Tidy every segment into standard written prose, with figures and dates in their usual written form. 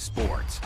sports.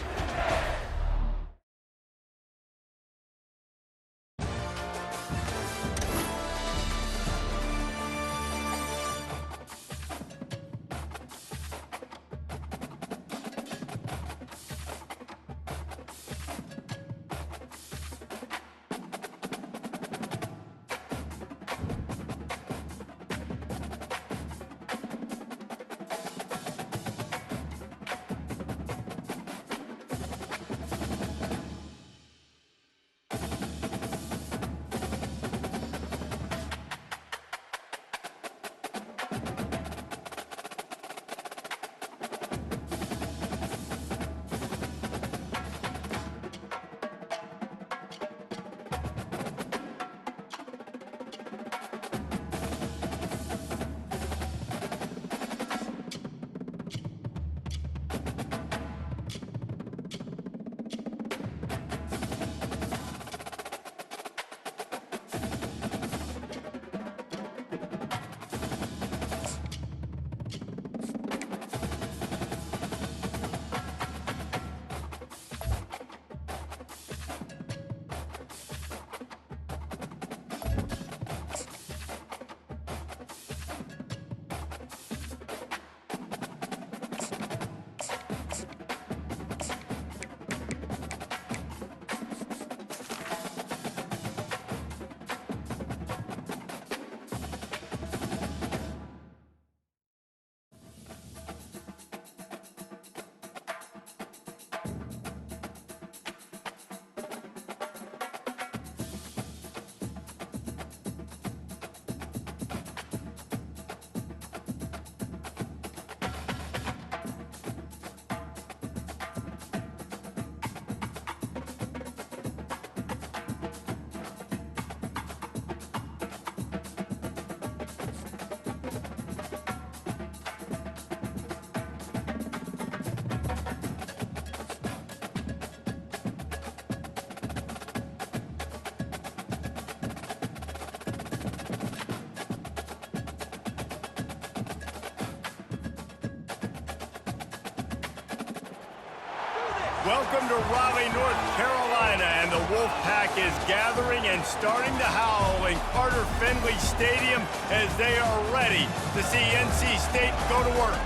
Welcome to Raleigh, North Carolina, and the Wolfpack is gathering and starting to howl in Carter-Finley Stadium as they are ready to see NC State go to work.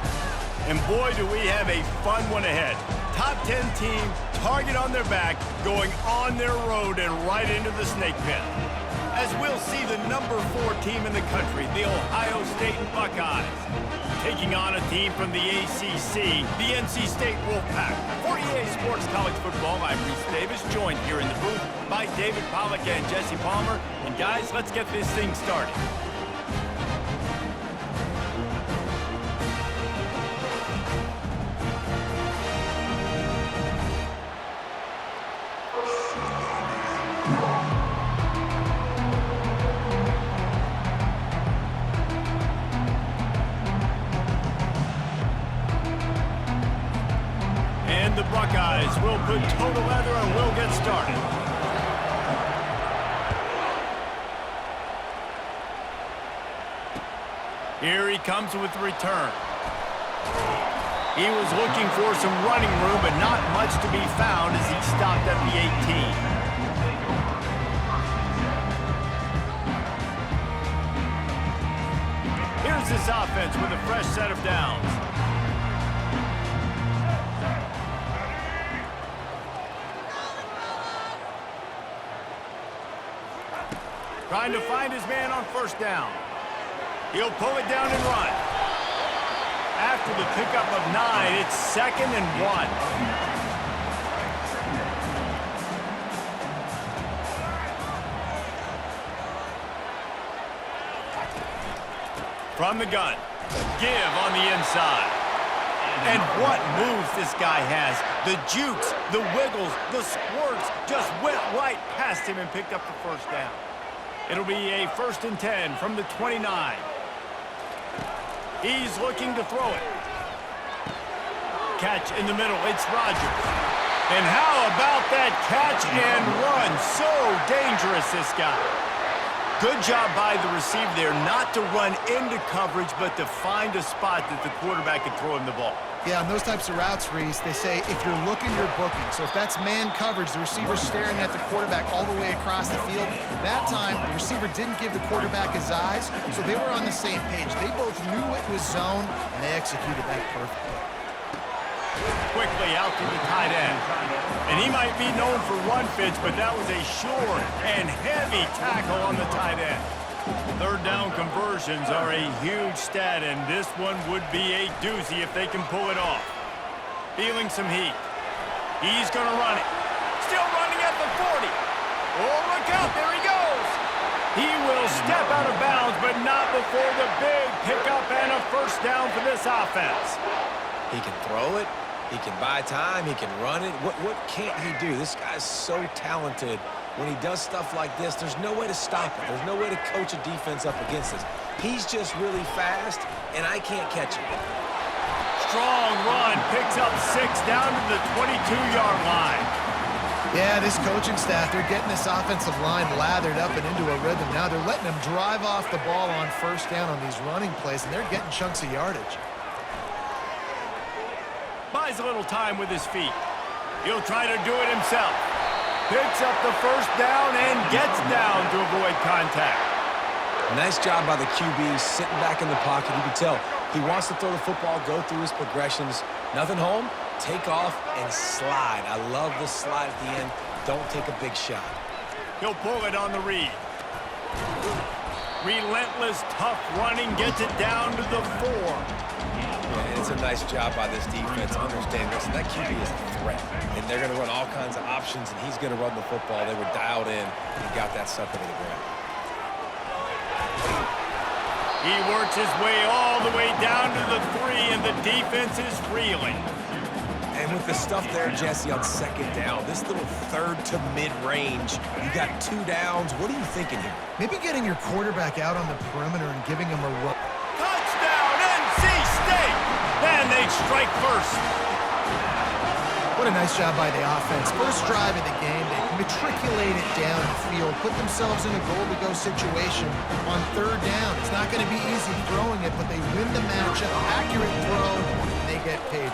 And boy, do we have a fun one ahead. Top 10 team, target on their back, going on their road and right into the snake pit. As we'll see the number 4 team in the country, the Ohio State Buckeyes, taking on a team from the ACC, the NC State Wolfpack. For EA Sports College Football, I'm Reese Davis, joined here in the booth by David Pollack and Jesse Palmer. And guys, let's get this thing started. The Buckeyes will put toe together and we'll get started. Here he comes with the return. He was looking for some running room, but not much to be found as he stopped at the 18. Here's this offense with a fresh set of downs. Trying to find his man on first down. He'll pull it down and run. After the pickup of 9, it's 2nd and 1. From the gun, give on the inside. And what moves this guy has. The jukes, the wiggles, the squirts just went right past him and picked up the first down. It'll be a 1st and 10 from the 29. He's looking to throw it. Catch in the middle, it's Rodgers. And how about that catch and run? So dangerous, this guy. Good job by the receiver there, not to run into coverage, but to find a spot that the quarterback can throw him the ball. Yeah, on those types of routes, Reese, they say if you're looking, you're booking. So if that's man coverage, the receiver's staring at the quarterback all the way across the field. That time, the receiver didn't give the quarterback his eyes, so they were on the same page. They both knew it was zone, and they executed that perfectly. Quickly out to the tight end. And he might be known for run fits, but that was a sure and heavy tackle on the tight end. Third down conversions are a huge stat, and this one would be a doozy if they can pull it off. Feeling some heat. He's going to run it. Still running at the 40. Oh, look out. There he goes. He will step out of bounds, but not before the big pickup and a first down for this offense. He can throw it. He can buy time. He can run it. What can't he do? This guy's so talented. When he does stuff like this, there's no way to stop it. There's no way to coach a defense up against this. He's just really fast, and I can't catch him. Strong run. Picks up 6 down to the 22-yard line. Yeah, this coaching staff, they're getting this offensive line lathered up and into a rhythm. Now they're letting them drive off the ball on first down on these running plays, and they're getting chunks of yardage. Buys a little time with his feet. He'll try to do it himself. Picks up the first down and gets down to avoid contact. Nice job by the QB sitting back in the pocket. You can tell he wants to throw the football, go through his progressions. Nothing home, take off and slide. I love the slide at the end. Don't take a big shot. He'll pull it on the read. Relentless, tough running gets it down to the 4. And it's a nice job by this defense. Understand this. That QB is a threat. And they're going to run all kinds of options, and he's going to run the football. They were dialed in and got that sucker to the ground. He works his way all the way down to the 3, and the defense is reeling. And with the stuff there, Jesse, on second down, this little third to mid-range, you got 2 downs. What are you thinking here? Maybe getting your quarterback out on the perimeter and giving him a run. Touchdown, NC State! And they strike first. What a nice job by the offense. First drive of the game, they matriculate it down the field, put themselves in a goal-to-go situation on third down. It's not going to be easy throwing it, but they win the matchup, accurate throw, and they get paid.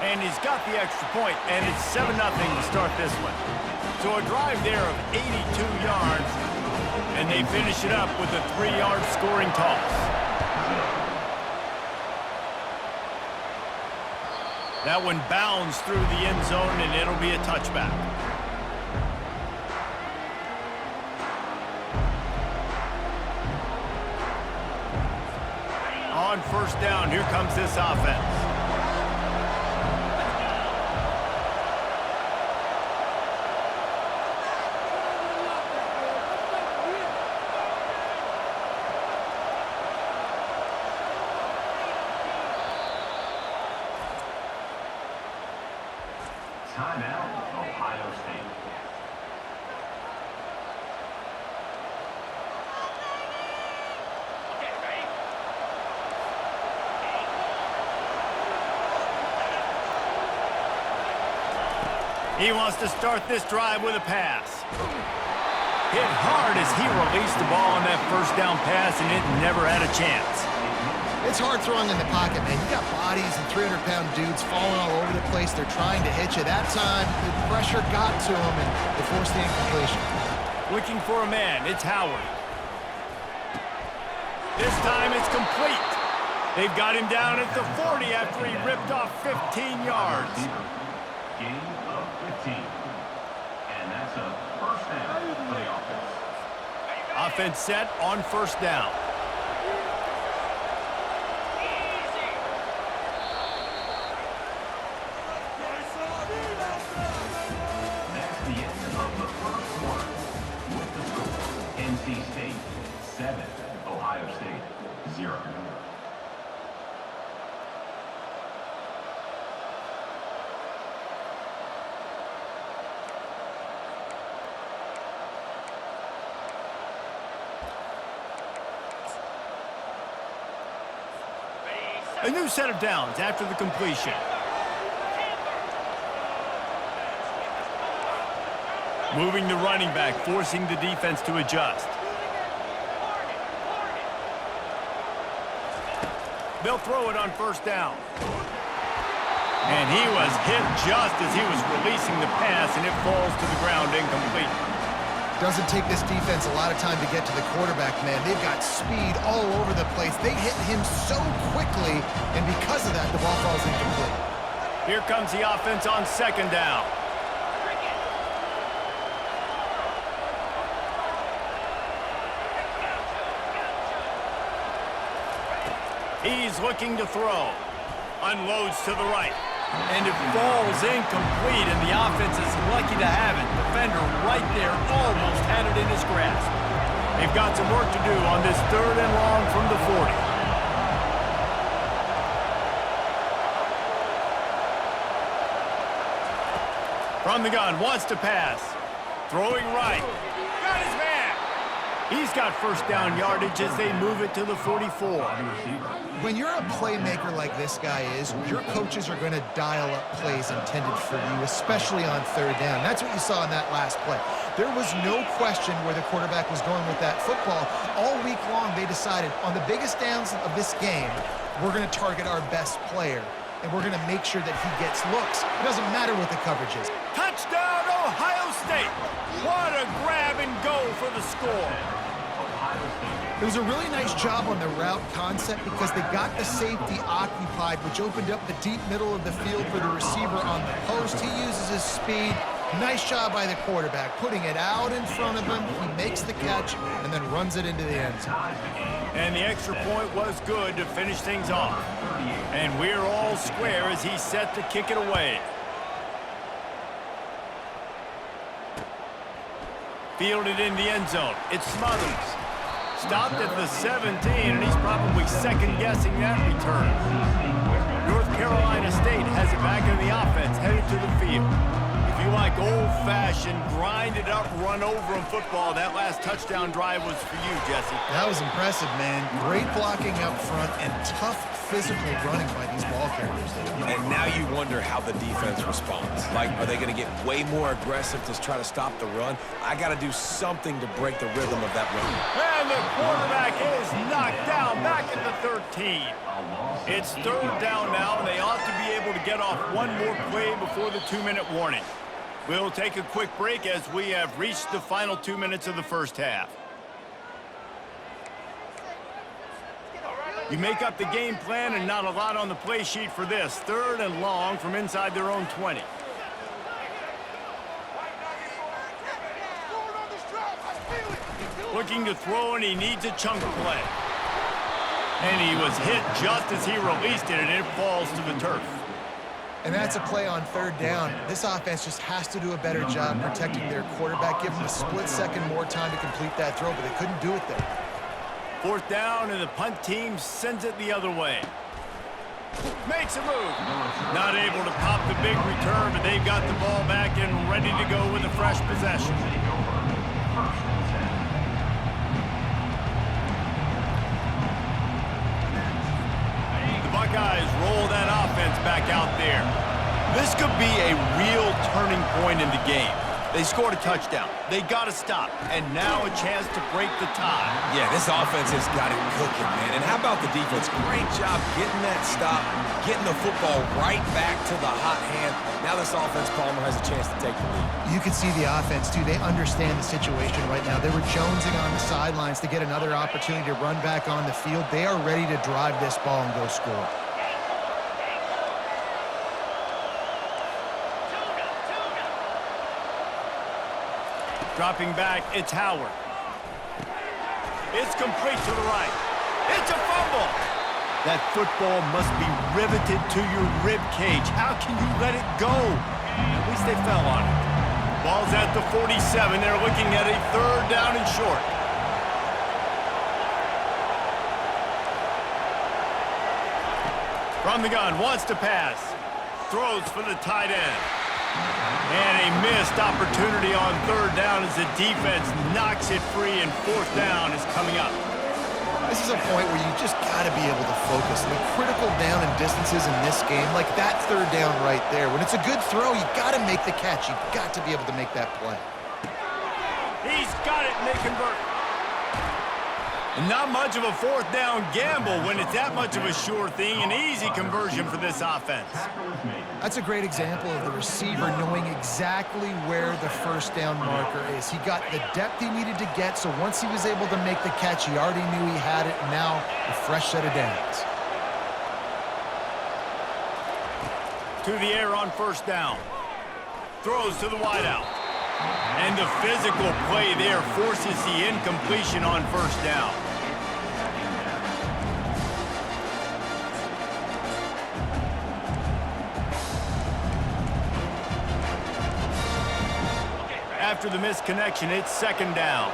And he's got the extra point, and it's 7-0 to start this one. So a drive there of 82 yards, and they finish it up with a 3-yard scoring toss. That one bounds through the end zone, and it'll be a touchback. On first down, here comes this offense. Timeout, Ohio State. He wants to start this drive with a pass. Hit hard as he released the ball on that first down pass, and it never had a chance. It's hard throwing in the pocket, man. You got bodies and 300-pound dudes falling all over the place. They're trying to hit you. That time, the pressure got to them, and they forced the incompletion. Looking for a man. It's Howard. This time, it's complete. They've got him down at the 40 after he ripped off 15 yards. Gain of 15. And that's a first down for the offense. Offense set on first down. NC State 7, Ohio State 0. A new set of downs after the completion. Moving the running back, forcing the defense to adjust. They'll throw it on first down. And he was hit just as he was releasing the pass, and it falls to the ground incomplete. Doesn't take this defense a lot of time to get to the quarterback, man. They've got speed all over the place. They hit him so quickly, and because of that, the ball falls incomplete. Here comes the offense on second down. He's looking to throw. Unloads to the right. And it falls incomplete, and the offense is lucky to have it. Defender right there almost had it in his grasp. They've got some work to do on this 3rd and long from the 40. From the gun, wants to pass. Throwing right. Got his man. He's got first down yardage as they move it to the 44. When you're a playmaker like this guy is, your coaches are going to dial up plays intended for you, especially on 3rd down. That's what you saw in that last play. There was no question where the quarterback was going with that football. All week long, they decided on the biggest downs of this game, we're going to target our best player, and we're going to make sure that he gets looks. It doesn't matter what the coverage is. Touchdown, Ohio State! What a grab and go for the score. It was a really nice job on the route concept because they got the safety occupied, which opened up the deep middle of the field for the receiver on the post. He uses his speed. Nice job by the quarterback, putting it out in front of him. He makes the catch and then runs it into the end zone. And the extra point was good to finish things off. And we're all square as he's set to kick it away. Fielded in the end zone. It's Smothers. Stopped at the 17, and he's probably second-guessing that return. North Carolina State has it back in the offense, headed to the field. If you like old-fashioned, grind-it-up, run-over-'em football, that last touchdown drive was for you, Jesse. That was impressive, man. Great blocking up front and tough physical running by these ball carriers. And now you wonder how the defense responds. Like, are they going to get way more aggressive to try to stop the run? I got to do something to break the rhythm of that run. And the quarterback is knocked down back at the 13. It's 3rd down now, and they ought to be able to get off one more play before the 2-minute warning. We'll take a quick break as we have reached the final 2 minutes of the first half. You make up the game plan and not a lot on the play sheet for this. 3rd and long from inside their own 20. Looking to throw, and he needs a chunk play. And he was hit just as he released it, and it falls to the turf. And that's a play on 3rd down. This offense just has to do a better job protecting their quarterback, give him a split second more time to complete that throw, but they couldn't do it there. 4th down, and the punt team sends it the other way. Makes a move. Not able to pop the big return, but they've got the ball back and ready to go with a fresh possession. The Buckeyes roll that offense back out there. This could be a real turning point in the game. They scored a touchdown. They got to stop. And now a chance to break the tie. Yeah, this offense has got it cooking, man. And how about the defense? Great job getting that stop, getting the football right back to the hot hand. Now this offense, Palmer, has a chance to take the lead. You can see the offense, too. They understand the situation right now. They were jonesing on the sidelines to get another opportunity to run back on the field. They are ready to drive this ball and go score. Dropping back, it's Howard. It's complete to the right. It's a fumble. That football must be riveted to your rib cage. How can you let it go? At least they fell on it. Ball's at the 47. They're looking at a 3rd down and short. From the gun, wants to pass. Throws for the tight end. And a missed opportunity on 3rd down as the defense knocks it free, and 4th down is coming up. This is a point where you just got to be able to focus. The critical down and distances in this game, like that 3rd down right there. When it's a good throw, you got to make the catch. You've got to be able to make that play. He's got it, and they convert. Not much of a fourth down gamble when it's that much of a sure thing, an easy conversion for this offense. That's a great example of the receiver knowing exactly where the first down marker is. He got the depth he needed to get, so once he was able to make the catch, he already knew he had it, and now a fresh set of downs. To the air on first down. Throws to the wideout. And the physical play there forces the incompletion on first down. After the misconnection, it's second down.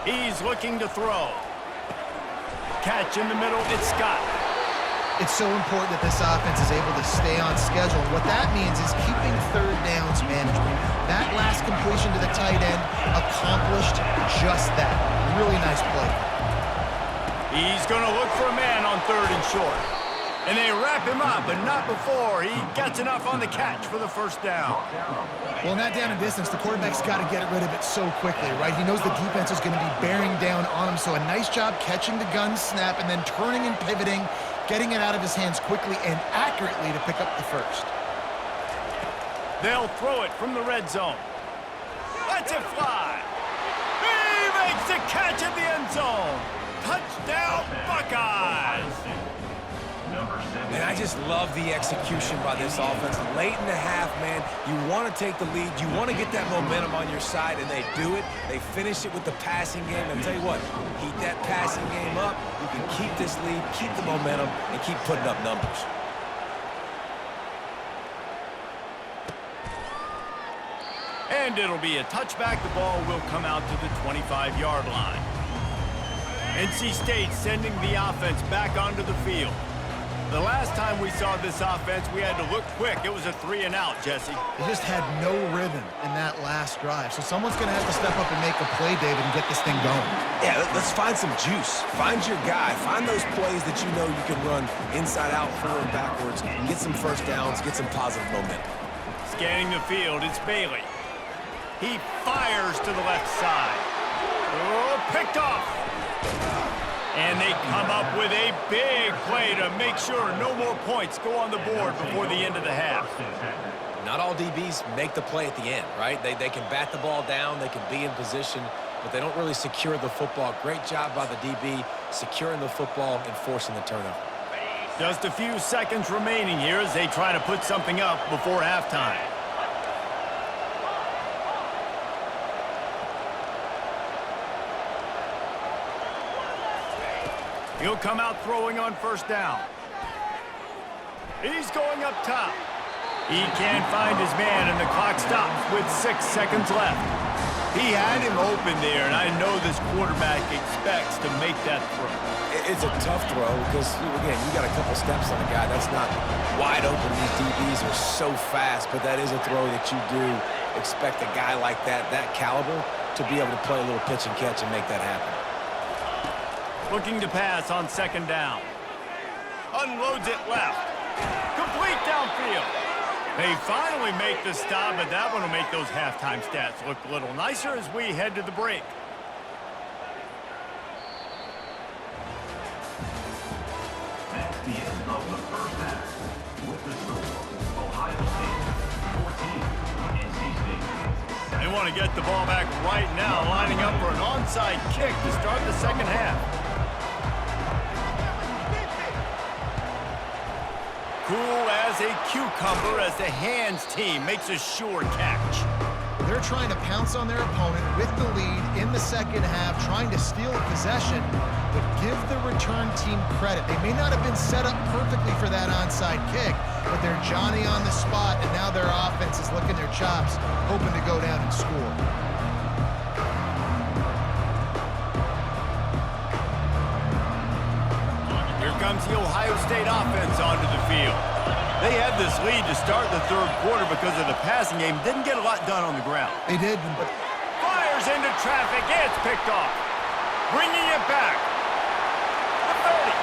He's looking to throw. Catch in the middle, it's Scott. It's so important that this offense is able to stay on schedule. What that means is keeping third downs manageable. That last completion to the tight end accomplished just that. Really nice play. He's going to look for a man on third and short. And they wrap him up, but not before he gets enough on the catch for the first down. Well, in that down and distance, the quarterback's got to get rid of it so quickly, right? He knows the defense is going to be bearing down on him, so a nice job catching the gun snap and then turning and pivoting, getting it out of his hands quickly and accurately to pick up the first. They'll throw it from the red zone. Lets it fly. He makes the catch at the end zone. Touchdown, Buckeyes! Man, I just love the execution by this offense. Late in the half, man, you want to take the lead. You want to get that momentum on your side, and they do it. They finish it with the passing game. And I'll tell you what, heat that passing game up. You can keep this lead, keep the momentum, and keep putting up numbers. And it'll be a touchback. The ball will come out to the 25-yard line. NC State sending the offense back onto the field. The last time we saw this offense, we had to look quick. It was a 3-and-out, Jesse. They just had no rhythm in that last drive. So someone's going to have to step up and make a play, David, and get this thing going. Yeah, let's find some juice. Find your guy. Find those plays that you know you can run inside out, forward, backwards, get some first downs, get some positive momentum. Scanning the field, it's Bailey. He fires to the left side. Oh, picked off. And they come up with a big play to make sure no more points go on the board before the end of the half. Not all DBs make the play at the end, right? They can bat the ball down, they can be in position, but they don't really secure the football. Great job by the DB securing the football and forcing the turnover. Just a few seconds remaining here as they try to put something up before halftime. He'll come out throwing on first down. He's going up top. He can't find his man, and the clock stops with 6 seconds left. He had him open there, and I know this quarterback expects to make that throw. It's a tough throw because, again, you got a couple steps on a guy. That's not wide open. These DBs are so fast, but that is a throw that you do expect a guy like that caliber, to be able to play a little pitch and catch and make that happen. Looking to pass on second down. Unloads it left. Complete downfield. They finally make the stop, but that one will make those halftime stats look a little nicer as we head to the break. That's the end of the first half. With the score, Ohio State 14, NC State. They want to get the ball back right now, lining up for an onside kick to start the second half. Cool as a cucumber as the hands team makes a sure catch. They're trying to pounce on their opponent with the lead in the second half, trying to steal a possession, but give the return team credit. They may not have been set up perfectly for that onside kick, but they're Johnny on the spot, and now their offense is licking their chops, hoping to go down and score. Here comes the Ohio State offense onto the field. They had this lead to start the third quarter because of the passing game. Didn't get a lot done on the ground. They did, but Fires into traffic. It's picked off. Bringing it back. The 30.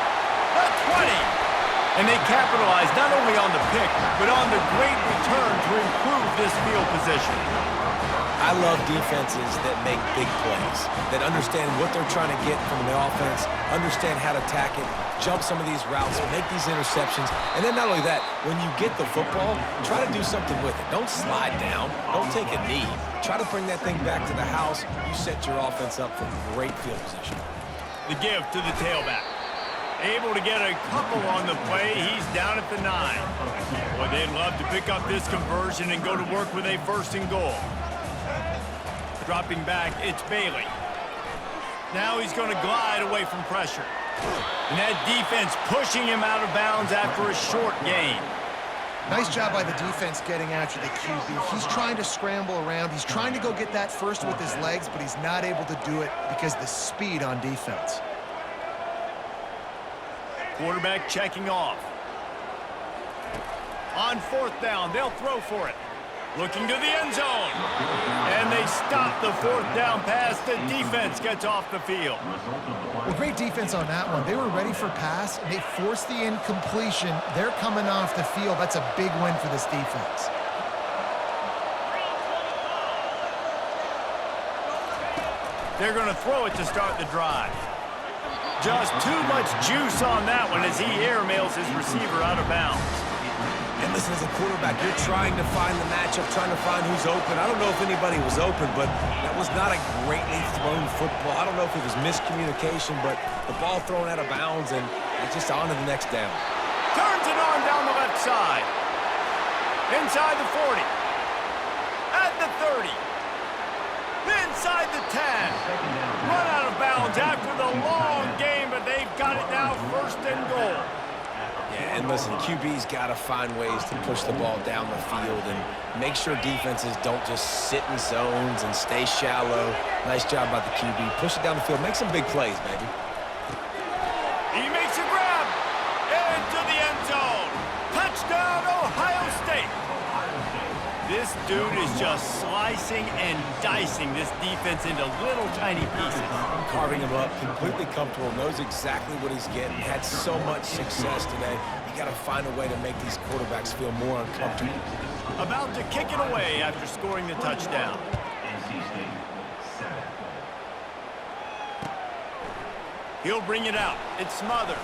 The 20. And they capitalize not only on the pick, but on the great return to improve this field position. I love defenses that make big plays, that understand what they're trying to get from the offense, understand how to attack it, jump some of these routes, make these interceptions, and then not only that, when you get the football, try to do something with it. Don't slide down. Don't take a knee. Try to bring that thing back to the house. You set your offense up for great field position. The give to the tailback. Able to get a couple on the play. He's down at the 9. Boy, they'd love to pick up this conversion and go to work with a 1st and goal. Dropping back, it's Bailey. Now he's going to glide away from pressure. And that defense pushing him out of bounds after a short gain. Nice job by the defense getting after the QB. He's trying to scramble around. He's trying to go get that first with his legs, but he's not able to do it because of the speed on defense. Quarterback checking off. On 4th down, they'll throw for it. Looking to the end zone. And they stop the 4th down pass. The defense gets off the field. Well, great defense on that one. They were ready for pass, and they forced the incompletion. They're coming off the field. That's a big win for this defense. They're going to throw it to start the drive. Just too much juice on that one as he airmails his receiver out of bounds. And listen, as a quarterback, you're trying to find the matchup, trying to find who's open. I don't know if anybody was open, but that was not a greatly thrown football. I don't know if it was miscommunication, but the ball thrown out of bounds, and it's just on to the next down. Turns it on down the left side. Inside the 40. At the 30. Inside the 10. Run out of bounds after the long game, but they've got it now 1st and goal. Yeah, and listen, QB's got to find ways to push the ball down the field and make sure defenses don't just sit in zones and stay shallow. Nice job by the QB. Push it down the field. Make some big plays, baby. He makes a grab. Into the end zone. Touchdown, Ohio State. This dude is just slicing and dicing this defense into little tiny pieces. Carving him up, completely comfortable, knows exactly what he's getting. Had so much success today. You got to find a way to make these quarterbacks feel more uncomfortable. About to kick it away after scoring the touchdown. NC State 7. He'll bring it out. It's Smothers.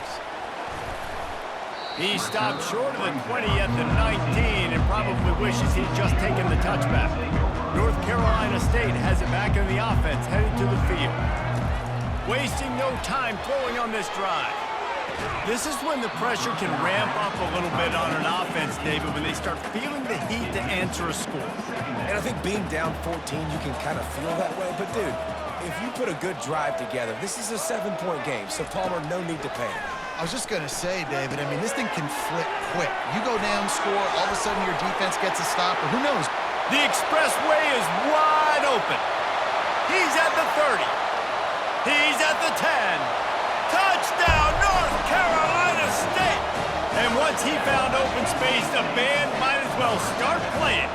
He stopped short of the 20 at the 19 and probably wishes he'd just taken the touchback. North Carolina State has it back in the offense, headed to the field. Wasting no time throwing on this drive. This is when the pressure can ramp up a little bit on an offense, David, when they start feeling the heat to answer a score. And I think being down 14, you can kind of feel that way. But, dude, if you put a good drive together, this is a 7-point game, so Palmer, no need to panic. I was just going to say, David, I mean, this thing can flip quick. You go down, score, all of a sudden your defense gets a stop, or who knows? The expressway is wide open. He's at the 30. He's at the 10. Touchdown, North Carolina State. And once he found open space, the band might as well start playing.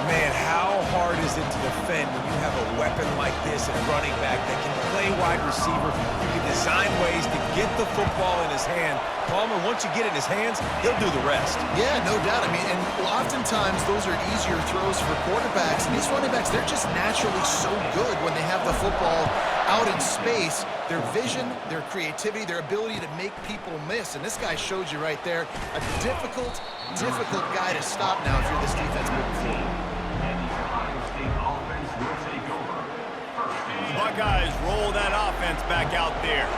Man, how hard is it to defend when you have a weapon like this at running back that can play wide receiver? You can design ways to get the football in his hand. Palmer, once you get it in his hands, he'll do the rest. Yeah, no doubt. I mean, and oftentimes those are easier throws for quarterbacks. And these running backs, they're just naturally so good when they have the football out in space. Their vision, their creativity, their ability to make people miss. And this guy showed you right there, a difficult guy to stop now if you're this defense moving forward. The Buckeyes roll that offense back out there.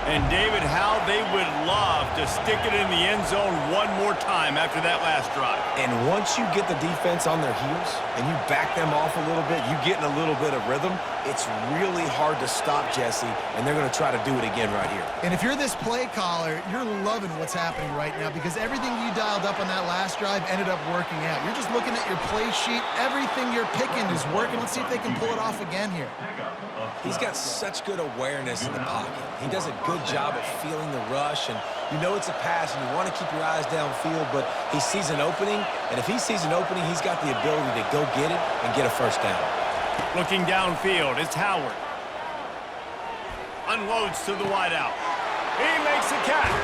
And David, how they would love to stick it in the end zone one more time after that last drive. And once you get the defense on their heels and you back them off a little bit, you get in a little bit of rhythm, it's really hard to stop, Jesse, and they're going to try to do it again right here. And if you're this play caller, you're loving what's happening right now because everything you dialed up on that last drive ended up working out. You're just looking at your play sheet. Everything you're picking is working. Let's see if they can pull it off again here. He's got such good awareness in the pocket. He does a good job at feeling the rush, and you know it's a pass, and you want to keep your eyes downfield, but he sees an opening, and if he sees an opening, he's got the ability to go get it and get a first down. Looking downfield, it's Howard. Unloads to the wideout. He makes a catch.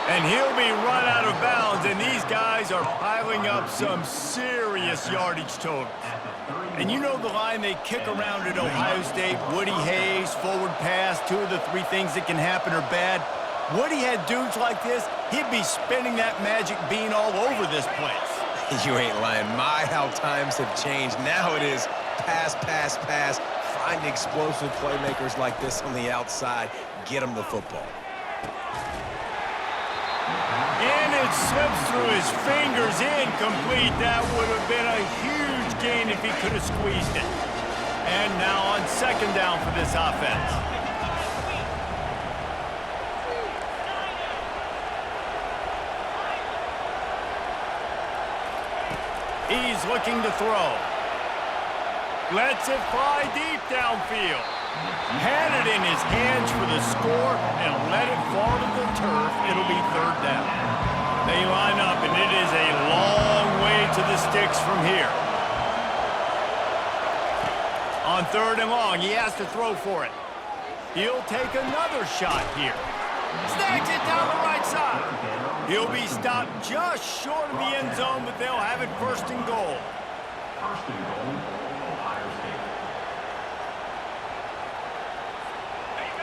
And he'll be run out of bounds, and these guys are piling up some serious yardage totals. And you know the line they kick around at Ohio State, Woody Hayes, forward pass, 2 of the 3 things that can happen are bad. Woody had dudes like this, he'd be spinning that magic bean all over this place. You ain't lying. My, how times have changed. Now it is pass, pass, pass. Find explosive playmakers like this on the outside. Get them the football. And it slips through his fingers, incomplete. That would have been a huge gain if he could have squeezed it. And now on 2nd down for this offense. He's looking to throw. Lets it fly deep downfield. Had it in his hands for the score and let it fall to the turf. It'll be 3rd down. They line up, and it is a long way to the sticks from here. On 3rd and long, he has to throw for it. He'll take another shot here. Snags it down the right side. He'll be stopped just short of the end zone, but they'll have it 1st and goal. 1st and goal, Ohio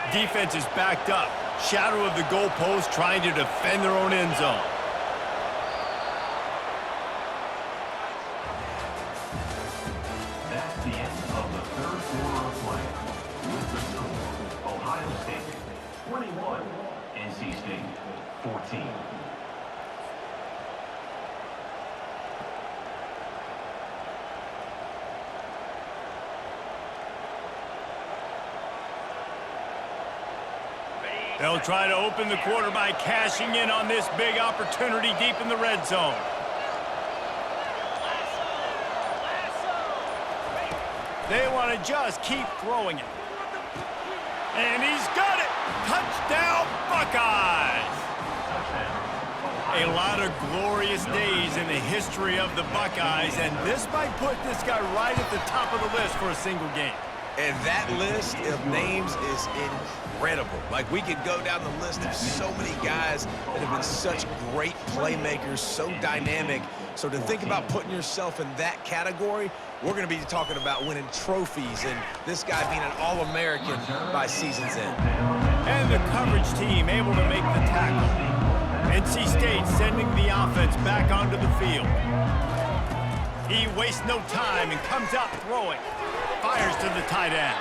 State. Defense is backed up. Shadow of the goalpost trying to defend their own end zone. That's the end of the 3rd quarter of play. With the score, Ohio State 21, NC State 14. They'll try to open the quarter by cashing in on this big opportunity deep in the red zone. They want to just keep throwing it. And he's got it! Touchdown, Buckeyes! A lot of glorious days in the history of the Buckeyes, and this might put this guy right at the top of the list for a single game. And that list of names is incredible. Like, we could go down the list of so many guys that have been such great playmakers, so dynamic. So to think about putting yourself in that category, we're going to be talking about winning trophies and this guy being an All-American by season's end. And the coverage team able to make the tackle. NC State sending the offense back onto the field. He wastes no time and comes out throwing. Fires to the tight end.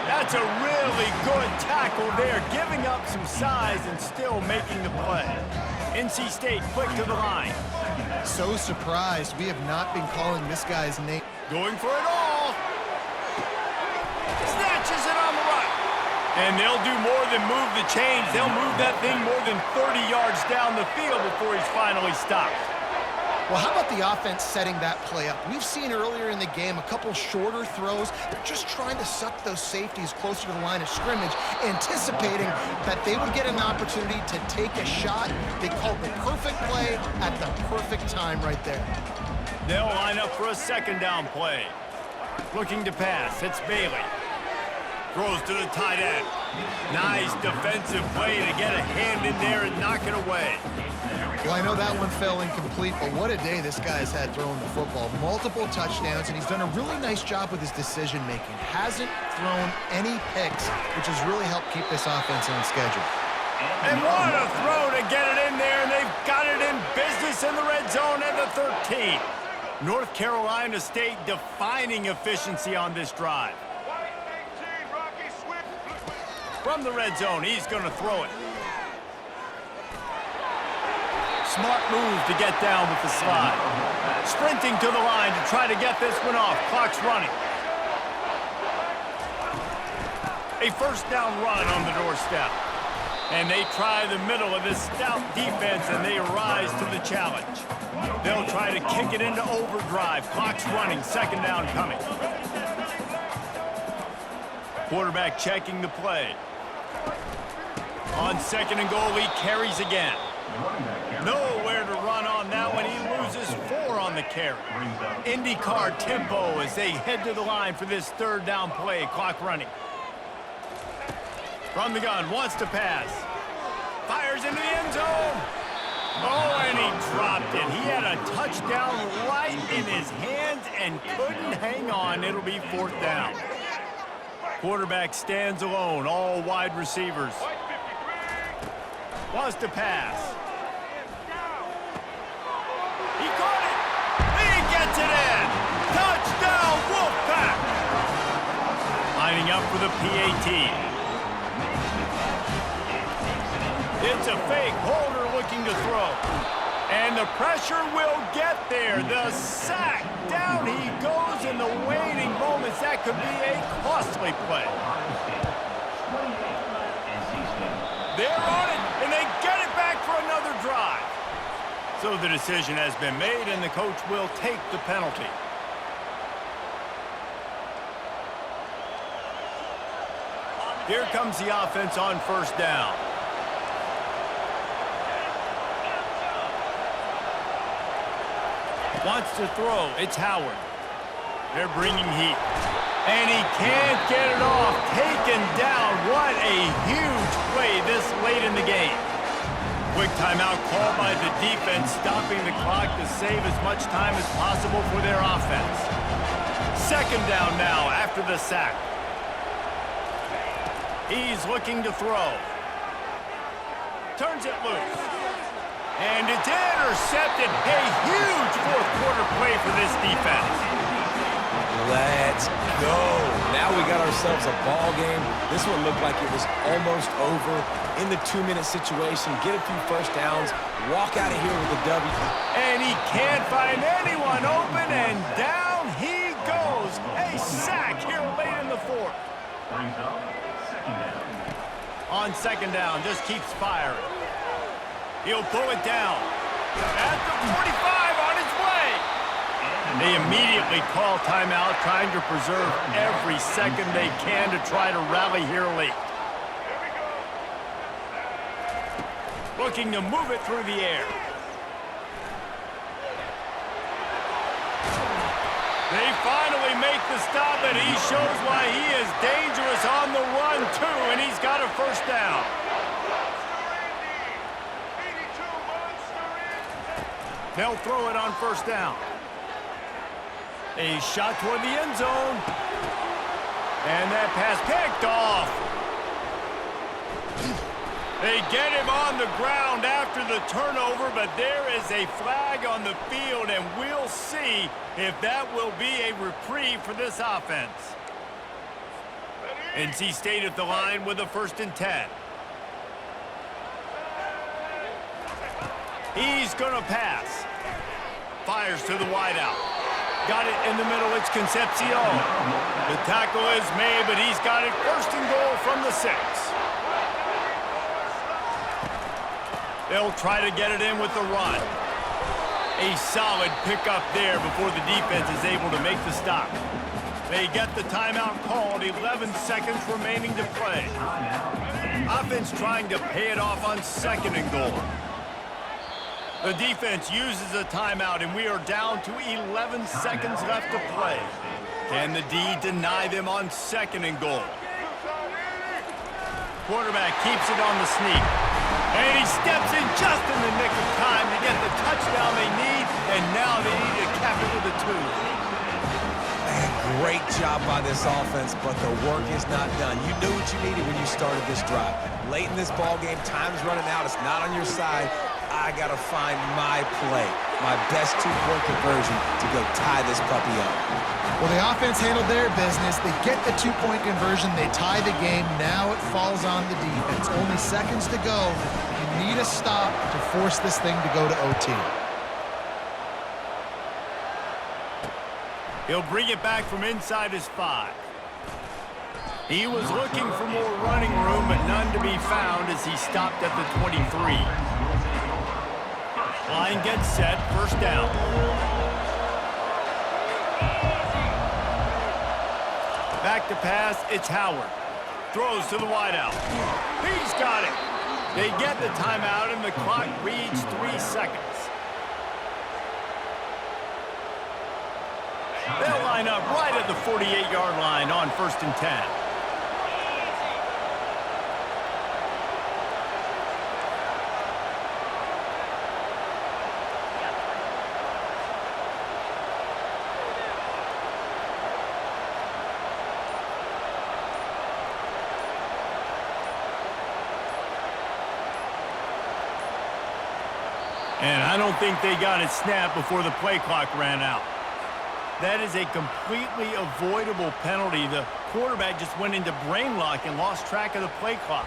That's a really good tackle there, giving up some size and still making the play. NC State quick to the line. So surprised we have not been calling this guy's name. Going for it all. Snatches it on the right. And they'll do more than move the chains. They'll move that thing more than 30 yards down the field before he's finally stopped. Well, how about the offense setting that play up? We've seen earlier in the game a couple shorter throws. They're just trying to suck those safeties closer to the line of scrimmage, anticipating that they would get an opportunity to take a shot. They called the perfect play at the perfect time right there. They'll line up for a 2nd down play. Looking to pass, it's Bailey. Throws to the tight end. Nice defensive play to get a hand in there and knock it away. Well, I know that one fell incomplete, but what a day this guy's had throwing the football. Multiple touchdowns, and he's done a really nice job with his decision-making. Hasn't thrown any picks, which has really helped keep this offense on schedule. And what a throw to get it in there, and they've got it in business in the red zone at the 13. North Carolina State defining efficiency on this drive. From the red zone, he's going to throw it. Smart move to get down with the slide. Sprinting to the line to try to get this one off. Clock's running. A 1st down run on the doorstep. And they try the middle of this stout defense, and they rise to the challenge. They'll try to kick it into overdrive. Clock's running. 2nd down coming. Quarterback checking the play. On 2nd and goal, he carries again. Nowhere to run on that one. He loses 4 on the carry. IndyCar tempo as they head to the line for this 3rd down play. Clock running. From the gun, wants to pass. Fires into the end zone. Oh, and he dropped it. He had a touchdown right in his hands and couldn't hang on. It'll be 4th down. Quarterback stands alone, all wide receivers. Wants to pass. He caught it. He gets it in. Touchdown, Wolfpack. Lining up for the PAT. It's a fake. Holder looking to throw. And the pressure will get there. The sack. Down he goes in the waiting moments. That could be a costly play. They're on it, and they get it back for another drive. So the decision has been made, and the coach will take the penalty. Here comes the offense on 1st down. Wants to throw. It's Howard. They're bringing heat. And he can't get it off. Taken down. What a huge play this late in the game. Quick timeout called by the defense, stopping the clock to save as much time as possible for their offense. 2nd down now after the sack. He's looking to throw. Turns it loose. And it's intercepted. A huge 4th quarter play for this defense. Let's go. Now we got ourselves a ball game. This one looked like it was almost over. In the 2-minute situation, get a few 1st downs, walk out of here with a W. And he can't find anyone open, and down he goes. A sack here late in the 4th. Brings up 2nd down. On 2nd down, just keeps firing. He'll pull it down. At the 45, on his way. They immediately call timeout, trying to preserve every second they can to try to rally here late. Looking to move it through the air. They finally make the stop, and he shows why he is dangerous on the run, too, and he's got a 1st down. They'll throw it on 1st down. A shot toward the end zone. And that pass picked off. They get him on the ground after the turnover, but there is a flag on the field, and we'll see if that will be a reprieve for this offense. NC State at the line with a 1st and 10. He's going to pass. Fires to the wideout. Got it in the middle. It's Concepcion. The tackle is made, but he's got it 1st and goal from the 6. They'll try to get it in with the run. A solid pickup there before the defense is able to make the stop. They get the timeout called. 11 seconds remaining to play. Offense trying to pay it off on 2nd and goal. The defense uses a timeout, and we are down to 11 seconds left to play. Can the D deny them on 2nd and goal? Quarterback keeps it on the sneak. And he steps in just in the nick of time to get the touchdown they need, and now they need to cap it with a 2. Man, great job by this offense, but the work is not done. You knew what you needed when you started this drive. Late in this ball game, time's running out. It's not on your side. I got to find my play, my best 2-point conversion to go tie this puppy up. Well, the offense handled their business. They get the 2-point conversion. They tie the game. Now it falls on the defense. Only seconds to go. You need a stop to force this thing to go to OT. He'll bring it back from inside his 5. He was looking for more running room, but none to be found as he stopped at the 23. Line gets set, 1st down. Back to pass, it's Howard. Throws to the wideout. He's got it. They get the timeout, and the clock reads 3 seconds. They'll line up right at the 48-yard line on 1st and 10. And I don't think they got it snapped before the play clock ran out. That is a completely avoidable penalty. The quarterback just went into brain lock and lost track of the play clock.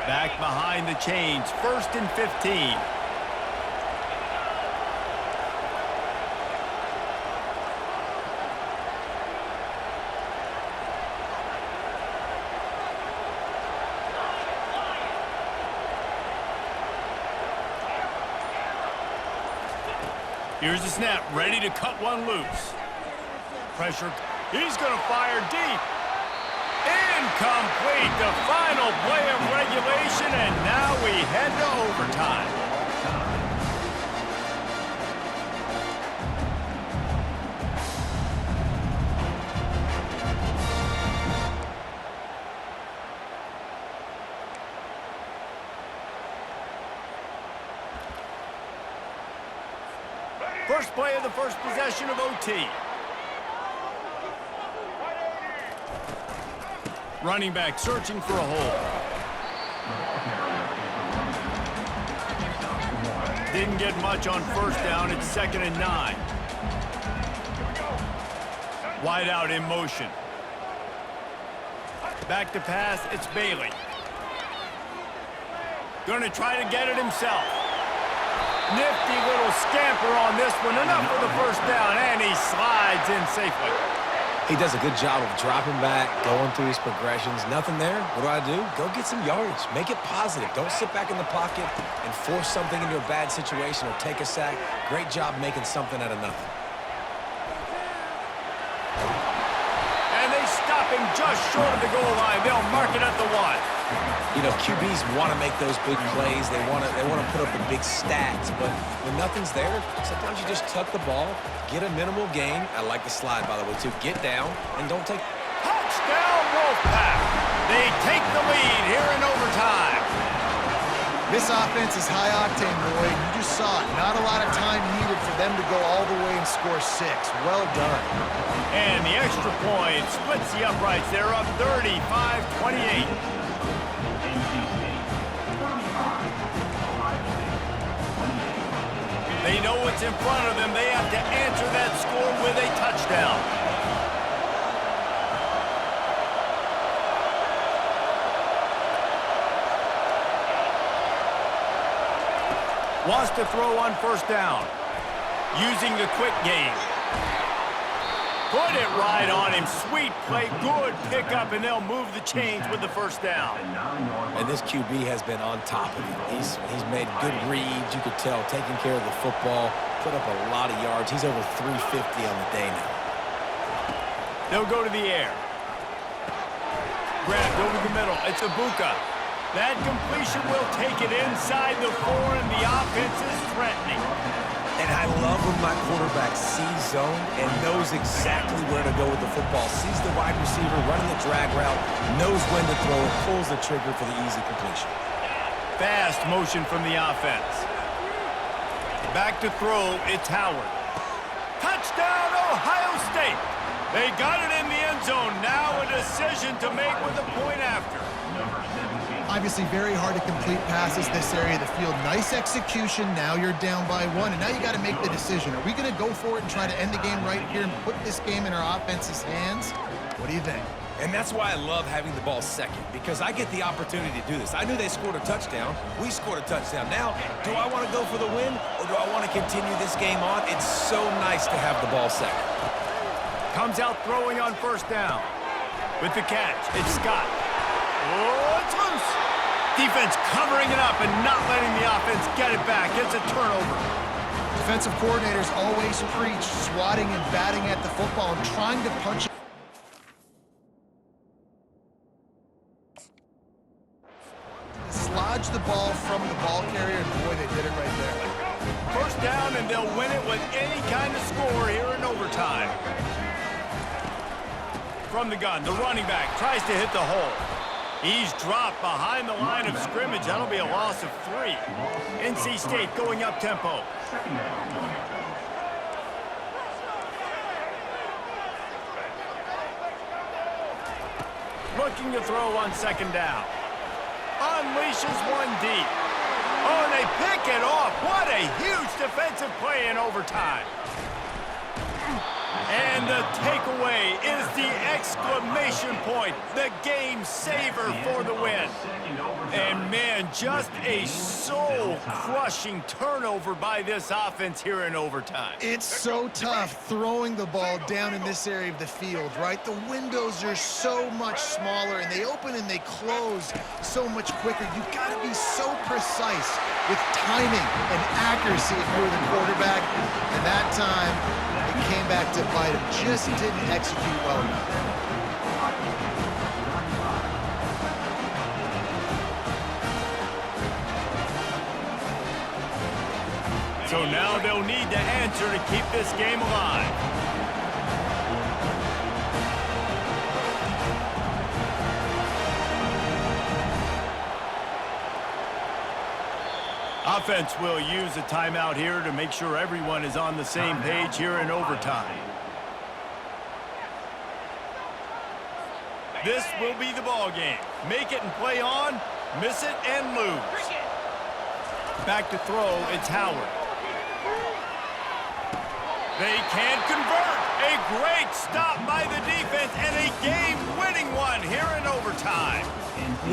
Back behind the chains, 1st and 15. Here's the snap, ready to cut one loose. Pressure, he's going to fire deep. Incomplete, the final play of regulation, and now we head to overtime. First play of the first possession of OT. Running back searching for a hole. Didn't get much on first down. It's 2nd and 9. Wide out in motion. Back to pass. It's Bailey. Going to try to get it himself. Nifty little scamper on this one. Enough for the first down, and he slides in safely. He does a good job of dropping back, going through his progressions. Nothing there. What do? Go get some yardage. Make it positive. Don't sit back in the pocket and force something into a bad situation or take a sack. Great job making something out of nothing. And they stop him just short of the goal line. They'll mark it at the 1. You know, QBs want to make those big plays. They want to put up the big stats. But when nothing's there, sometimes you just tuck the ball, get a minimal gain. I like the slide, by the way, too. Get down and don't take. Touchdown, Wolfpack! They take the lead here in overtime. This offense is high octane, Roy. You just saw it. Not a lot of time needed for them to go all the way and score 6. Well done. And the extra point splits the uprights. They're up 35-28. They know what's in front of them. They have to answer that score with a touchdown. Wants to throw on first down. Using the quick game. Put it right on him. Sweet play. Good pickup, and they'll move the chains with the first down. And this QB has been on top of it. He's made good reads. You could tell, taking care of the football, put up a lot of yards. He's over 350 on the day now. They'll go to the air. Grabbed over the middle. It's Ibuka. That completion will take it inside the 4, and the offense is threatening. And I love when my quarterback sees zone and knows exactly where to go with the football. Sees the wide receiver running the drag route, knows when to throw it, pulls the trigger for the easy completion. Fast motion from the offense. Back to throw, it's Howard. Touchdown, Ohio State! They got it in the end zone. Now a decision to make with a point after. Obviously very hard to complete passes this area of the field. Nice execution. Now you're down by 1, and now you got to make the decision. Are we going to go for it and try to end the game right here and put this game in our offense's hands? What do you think? And that's why I love having the ball second, because I get the opportunity to do this. I knew they scored a touchdown. We scored a touchdown. Now, do I want to go for the win, or do I want to continue this game on? It's so nice to have the ball second. Comes out throwing on first down. With the catch, it's Scott. Oh, it's loose. Defense covering it up and not letting the offense get it back. It's a turnover. Defensive coordinators always preach swatting and batting at the football and trying to punch it. Dislodge the ball from the ball carrier, and boy, they did it right there. First down, and they'll win it with any kind of score here in overtime. From the gun, the running back tries to hit the hole. He's dropped behind the line of scrimmage. That'll be a loss of 3. NC State going up tempo. Looking to throw on second down. Unleashes one deep. Oh, and they pick it off. What a huge defensive play in overtime. And the takeaway is the exclamation point, the game saver for the win. And man, just a soul-crushing turnover by this offense here in overtime. It's so tough throwing the ball down in this area of the field, right? The windows are so much smaller, and they open and they close so much quicker. You've got to be so precise with timing and accuracy if you're the quarterback. And that time, it came back to bite him. Just didn't execute well enough. So now they'll need to answer to keep this game alive. Offense will use a timeout here to make sure everyone is on the same page here in overtime. This will be the ball game. Make it and play on, miss it and lose. Back to throw, it's Howard. They can't convert. A great stop by the defense and a game-winning one here in overtime.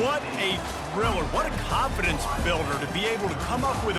What a thriller. What a confidence builder to be able to come up with